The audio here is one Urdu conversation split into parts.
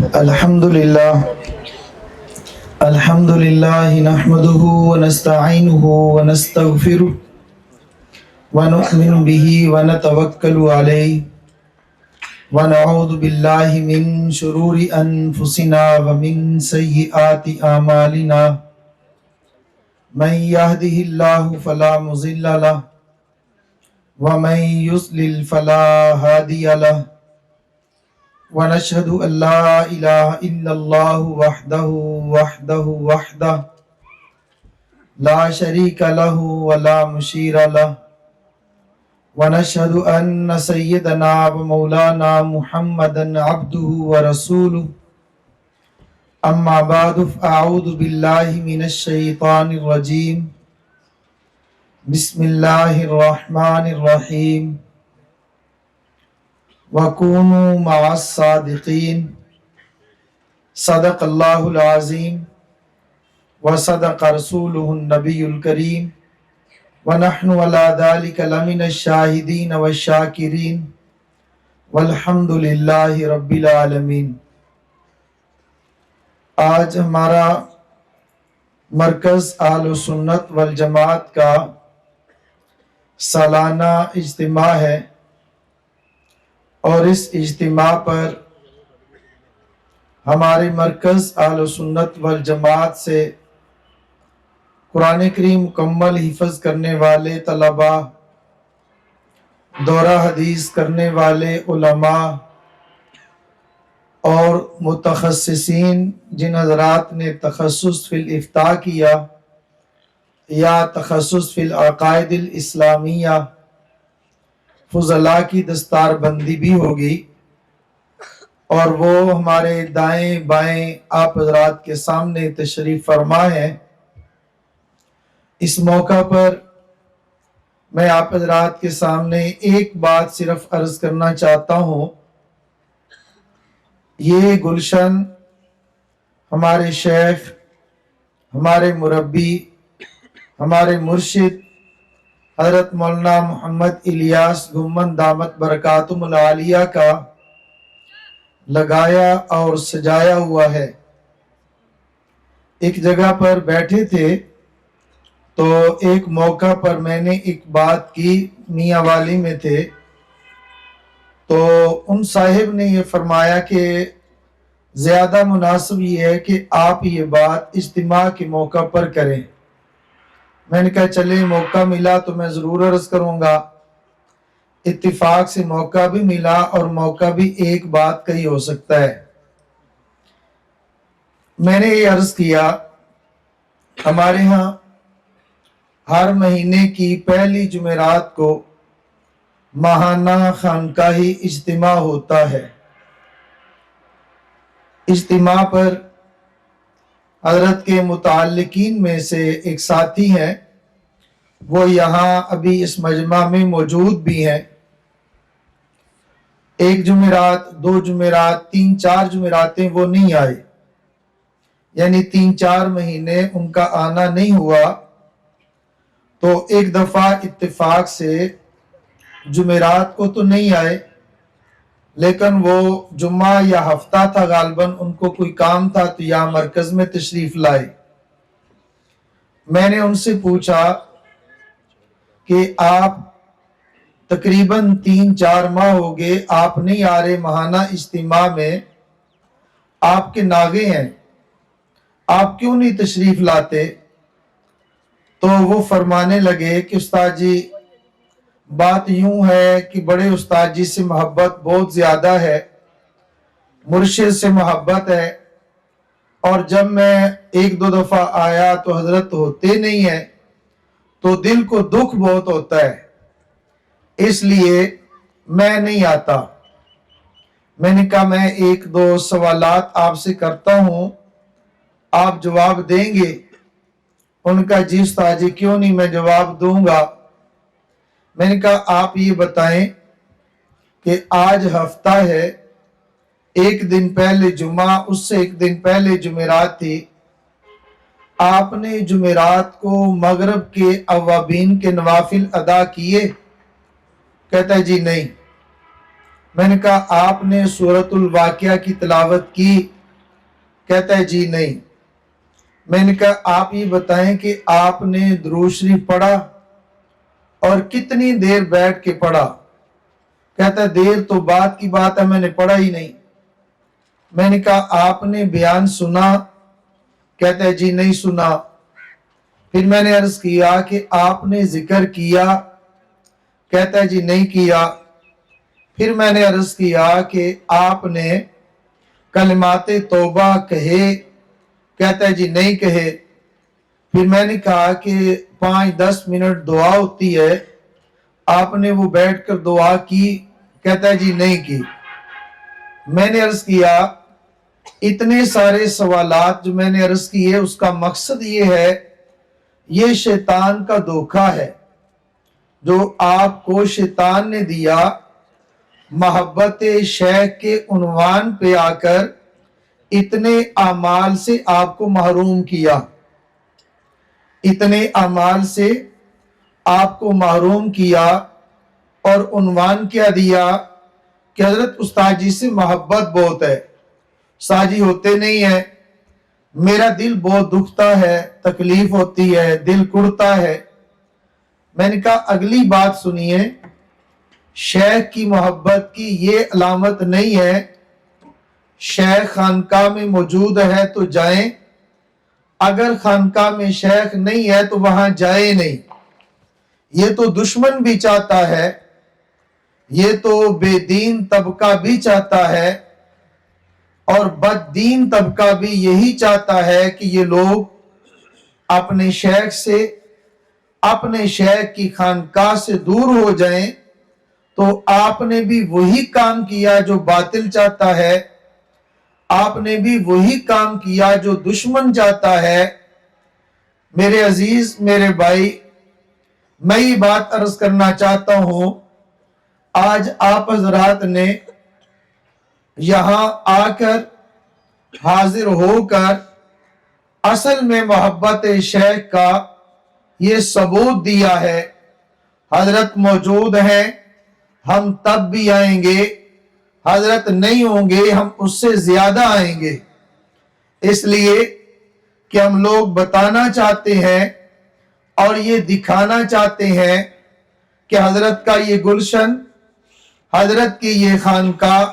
الحمد لله نحمده ونستعينه ونستغفره ونؤمن به ونتوكل عليه ونعوذ بالله من شرور أنفسنا ومن سيئات أعمالنا من يهده الله فلا مضل له ومن يضلل فلا هادي له ونشهد أن لا إله إلا الله وحده لا شريك له ولا مشير له ونشهد أن سيدنا ومولانا محمدا عبده ورسوله أما بعد فأعوذ بالله من الشيطان الرجيم بسم الله الرحمن الرحيم وَكُونُوا مَعَ الصَّادِقِينَ صدق اللہ العظیم وصدق رسولہ النبی الکریم ونحن علی ذلک لمن الشاہدین والشاکرین والحمد للہ رب العالمین۔ آج ہمارا مرکز اہل سنت والجماعت کا سالانہ اجتماع ہے، اور اس اجتماع پر ہمارے مرکز اہل سنت والجماعت سے قرآن کریم مکمل حفظ کرنے والے طلباء، دورہ حدیث کرنے والے علماء اور متخصصین، جن حضرات نے تخصص فی الافتاء کیا یا تخصص فی العقائد الاسلامیہ، فضلاء کی دستار بندی بھی ہوگی، اور وہ ہمارے دائیں بائیں آپ حضرات کے سامنے تشریف فرما ہے۔ اس موقع پر میں آپ حضرات کے سامنے ایک بات صرف عرض کرنا چاہتا ہوں۔ یہ گلشن ہمارے شیخ، ہمارے مربی، ہمارے مرشد حضرت مولانا محمد الیاس گھمن دامت برکاتہم العالیہ کا لگایا اور سجایا ہوا ہے۔ ایک جگہ پر بیٹھے تھے تو ایک موقع پر میں نے ایک بات کی، میاں والی میں تھے، تو ان صاحب نے یہ فرمایا کہ زیادہ مناسب یہ ہے کہ آپ یہ بات اجتماع کے موقع پر کریں۔ میں نے کہا چلے، موقع ملا تو میں ضرور عرض کروں گا۔ اتفاق سے موقع بھی ملا، اور موقع بھی ایک بات کا ہی ہو سکتا ہے۔ میں نے یہ عرض کیا، ہمارے ہاں ہر مہینے کی پہلی جمعرات کو ماہانہ خانقاہی اجتماع ہوتا ہے۔ اجتماع پر حضرت کے متعلقین میں سے ایک ساتھی ہیں، وہ یہاں ابھی اس مجمع میں موجود بھی ہیں۔ ایک جمعرات، دو جمعرات، تین چار جمعراتیں وہ نہیں آئے، یعنی 3-4 مہینے ان کا آنا نہیں ہوا۔ تو ایک دفعہ اتفاق سے جمعرات کو تو نہیں آئے، لیکن وہ جمعہ یا ہفتہ تھا غالباً، ان کو کوئی کام تھا تو یہاں مرکز میں تشریف لائے۔ میں نے ان سے پوچھا کہ آپ تقریباً 3-4 ماہ ہو گئے آپ نہیں آ رہے ماہانہ اجتماع میں، آپ کے ناگے ہیں، آپ کیوں نہیں تشریف لاتے؟ تو وہ فرمانے لگے کہ استاد جی، بات یوں ہے کہ بڑے استاد جی سے محبت بہت زیادہ ہے، مرشد سے محبت ہے، اور جب میں 1-2 دفعہ آیا تو حضرت ہوتے نہیں ہیں، تو دل کو دکھ بہت ہوتا ہے، اس لیے میں نہیں آتا۔ میں نے کہا میں 1-2 سوالات آپ سے کرتا ہوں، آپ جواب دیں گے؟ ان کا جی استاد جی کیوں نہیں، میں جواب دوں گا۔ میں نے کہا آپ یہ بتائیں کہ آج ہفتہ ہے، ایک دن پہلے جمعہ، اس سے ایک دن پہلے جمعرات تھی، آپ نے جمعرات کو مغرب کے اوابین کے نوافل ادا کیے؟ کہتا ہے جی نہیں۔ میں نے کہا آپ نے سورۃ الواقعہ کی تلاوت کی؟ کہتا ہے جی نہیں۔ میں نے کہا آپ یہ بتائیں کہ آپ نے درود شریف پڑھا اور کتنی دیر بیٹھ کے پڑھا؟ کہتا ہے دیر تو بات کی بات ہے، میں نے پڑھا ہی نہیں۔ میں نے کہا آپ نے بیان سنا؟ کہتا ہے جی نہیں سنا۔ پھر میں نے عرض کیا کہ آپ نے ذکر کیا؟ کہتا ہے جی نہیں کیا۔ پھر میں نے عرض کیا کہ آپ نے کلمات توبہ کہے؟ کہتا ہے جی نہیں کہے۔ پھر میں نے کہا کہ 5-10 منٹ دعا ہوتی ہے، آپ نے وہ بیٹھ کر دعا کی؟ کہتا ہے جی نہیں کی۔ میں نے عرض کیا اتنے سارے سوالات جو میں نے عرض کیے اس کا مقصد یہ ہے، یہ شیطان کا دھوکہ ہے جو آپ کو شیطان نے دیا، محبت شیخ کے عنوان پہ آ کر اتنے اعمال سے آپ کو محروم کیا، اتنے اعمال سے آپ کو محروم کیا، اور عنوان کیا دیا کہ حضرت استاد جی سے محبت بہت ہے، استاد جی ہوتے نہیں ہیں، میرا دل بہت دکھتا ہے، تکلیف ہوتی ہے، دل کڑتا ہے۔ میں نے کہا اگلی بات سنیے، شیخ کی محبت کی یہ علامت نہیں ہے شیخ خانقاہ میں موجود ہے تو جائیں، اگر خانقاہ میں شیخ نہیں ہے تو وہاں جائیں نہیں۔ یہ تو دشمن بھی چاہتا ہے، یہ تو بے دین طبقہ بھی چاہتا ہے، اور بد دین طبقہ بھی یہی چاہتا ہے کہ یہ لوگ اپنے شیخ سے، اپنے شیخ کی خانقاہ سے دور ہو جائیں۔ تو آپ نے بھی وہی کام کیا جو باطل چاہتا ہے، آپ نے بھی وہی کام کیا جو دشمن چاہتا ہے۔ میرے عزیز، میرے بھائی، میں یہ بات عرض کرنا چاہتا ہوں، آج آپ حضرات نے یہاں آ کر حاضر ہو کر اصل میں محبت شیخ کا یہ ثبوت دیا ہے۔ حضرت موجود ہیں، ہم تب بھی آئیں گے، حضرت نہیں ہوں گے ہم اس سے زیادہ آئیں گے، اس لیے کہ ہم لوگ بتانا چاہتے ہیں اور یہ دکھانا چاہتے ہیں کہ حضرت کا یہ گلشن، حضرت کی یہ خانقاہ،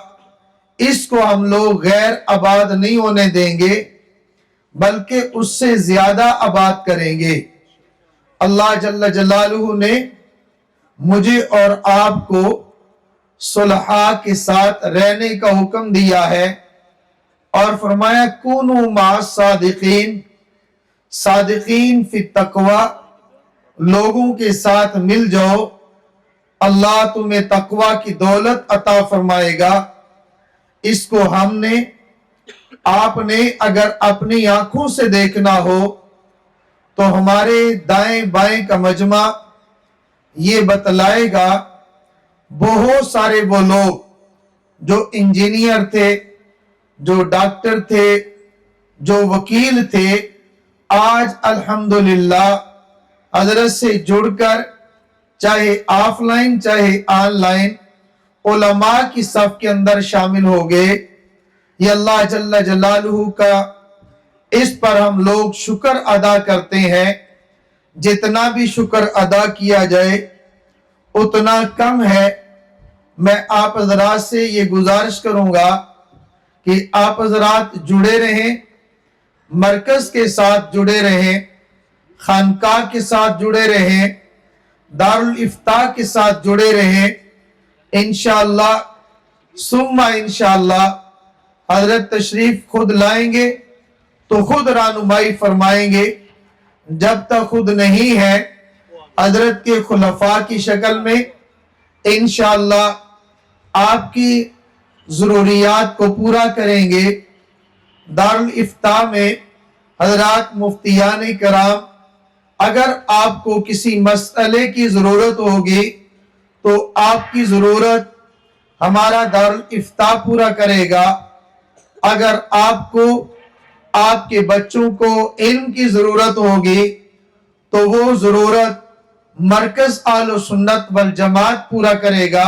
اس کو ہم لوگ غیر آباد نہیں ہونے دیں گے بلکہ اس سے زیادہ آباد کریں گے۔ اللہ جل جلالہ نے مجھے اور آپ کو صلحاء کے ساتھ رہنے کا حکم دیا ہے اور فرمایا کونوا مع الصادقین، صادقین فی التقوی، لوگوں کے ساتھ مل جاؤ، اللہ تمہیں تقوی کی دولت عطا فرمائے گا۔ اس کو ہم نے، آپ نے اگر اپنی آنکھوں سے دیکھنا ہو تو ہمارے دائیں بائیں کا مجمع یہ بتلائے گا، بہت سارے وہ لوگ جو انجینئر تھے، جو ڈاکٹر تھے، جو وکیل تھے، آج الحمدللہ حضرت سے جڑ کر چاہے آف لائن چاہے آن لائن علماء کی صف کے اندر شامل ہو گئے۔ یہ اللہ جل جلالہ کا اس پر ہم لوگ شکر ادا کرتے ہیں، جتنا بھی شکر ادا کیا جائے اتنا کم ہے۔ میں آپ حضرات سے یہ گزارش کروں گا کہ آپ حضرات جڑے رہیں، مرکز کے ساتھ جڑے رہیں، خانقاہ کے ساتھ جڑے رہیں، دارالافتاء کے ساتھ جڑے رہیں۔ انشاءاللہ ثم انشاءاللہ حضرت تشریف خود لائیں گے تو خود رہنمائی فرمائیں گے، جب تک خود نہیں ہے حضرت کے خلفاء کی شکل میں انشاءاللہ آپ کی ضروریات کو پورا کریں گے۔ دارالافتاء میں حضرات مفتیان کرام، اگر آپ کو کسی مسئلے کی ضرورت ہوگی تو آپ کی ضرورت ہمارا دارالافتاء پورا کرے گا۔ اگر آپ کو، آپ کے بچوں کو علم کی ضرورت ہوگی تو وہ ضرورت مرکز اہل سنت والجماعت پورا کرے گا۔